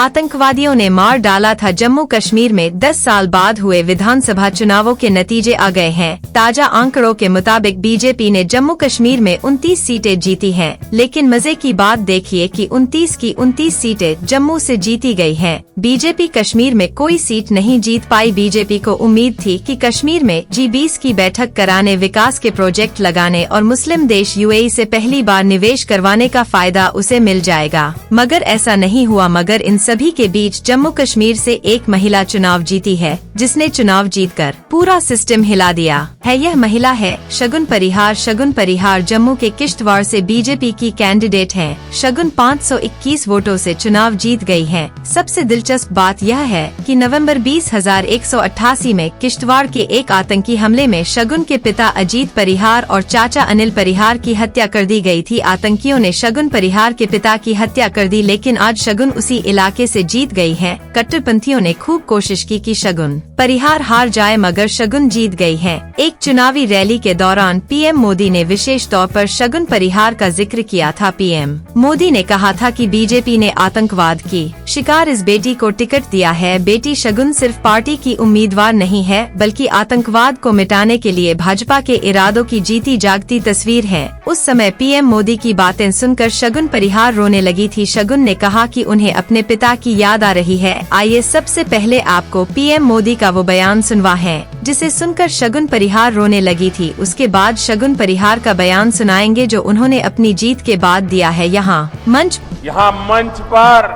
आतंकवादियों ने मार डाला था। जम्मू कश्मीर में 10 साल बाद हुए विधानसभा चुनावों के नतीजे आ गए हैं। ताजा आंकड़ों के मुताबिक बीजेपी ने जम्मू कश्मीर में 29 सीटें जीती हैं, लेकिन मजे की बात देखिए कि 29 की 29 सीटें जम्मू से जीती गई हैं। बीजेपी कश्मीर में कोई सीट नहीं जीत पाई। बीजेपी को उम्मीद थी कि कश्मीर में G20 की बैठक कराने, विकास के प्रोजेक्ट लगाने और मुस्लिम देश UAE से पहली बार निवेश करवाने का फायदा उसे मिल जाएगा, मगर ऐसा नहीं हुआ। मगर इन सभी के बीच जम्मू कश्मीर से एक महिला चुनाव जीती है, जिसने चुनाव जीतकर पूरा सिस्टम हिला दिया है। यह महिला है शगुन परिहार। शगुन परिहार जम्मू के किश्तवाड़ से बीजेपी की कैंडिडेट हैं। शगुन 521 वोटों से चुनाव जीत गई हैं। सबसे दिलचस्प बात यह है कि नवंबर 20,188 में किश्तवाड़ के एक आतंकी हमले में शगुन के पिता अजीत परिहार और चाचा अनिल परिहार की हत्या कर दी गई थी। आतंकियों ने शगुन परिहार के पिता की हत्या कर दी, लेकिन आज शगुन उसी इलाके से जीत गई है। कट्टरपंथियों ने खूब कोशिश की कि शगुन परिहार हार जाए, मगर शगुन जीत गई है। एक चुनावी रैली के दौरान PM मोदी ने विशेष तौर पर शगुन परिहार का जिक्र किया था। PM मोदी ने कहा था कि बीजेपी ने आतंकवाद की शिकार इस बेटी को टिकट दिया है। बेटी शगुन सिर्फ पार्टी की उम्मीदवार नहीं है, बल्कि आतंकवाद को मिटाने के लिए भाजपा के इरादों की जीती जागती तस्वीर है। उस समय PM मोदी की बातें सुनकर शगुन परिहार रोने लगी थी। शगुन ने कहा कि उन्हें अपने पिता की याद आ रही है। आइए सबसे पहले आपको PM मोदी का वो बयान सुनवा है, जिसे सुनकर शगुन परिहार रोने लगी थी। उसके बाद शगुन परिहार का बयान सुनाएंगे, जो उन्होंने अपनी जीत के बाद दिया है। यहाँ मंच पर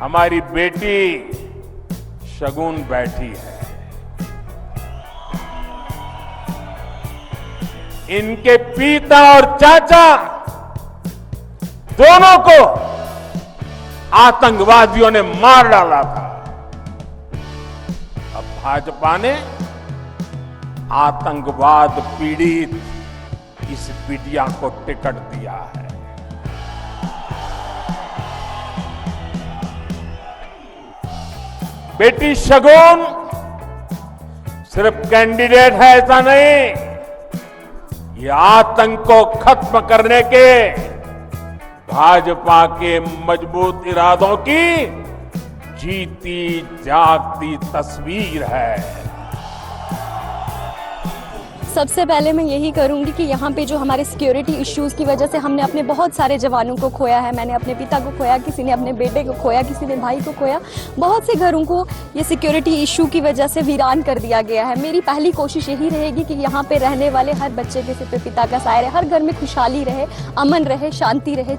हमारी बेटी शगुन बैठी है। इनके पिता और चाचा दोनों को आतंकवादियों ने मार डाला था। अब भाजपा ने आतंकवाद पीड़ित इस बिटिया को टिकट दिया है। बेटी शगुन सिर्फ कैंडिडेट है ऐसा नहीं, ये आतंक को खत्म करने के भाजपा के मजबूत इरादों की जीती जागती तस्वीर है। सबसे पहले मैं यही करूंगी कि यहाँ पे जो हमारे सिक्योरिटी इश्यूज की वजह से हमने अपने बहुत सारे जवानों को खोया है। मैंने अपने पिता को खोया, किसी ने अपने बेटे को खोया, किसी ने भाई को खोया। बहुत से घरों को ये सिक्योरिटी इशू की वजह से वीरान कर दिया गया है। मेरी पहली कोशिश यही रहेगी कि यहाँ पे रहने वाले हर बच्चे के सिर पे पिता का साया रहे, हर घर में खुशहाली रहे, अमन रहे, शांति रहे।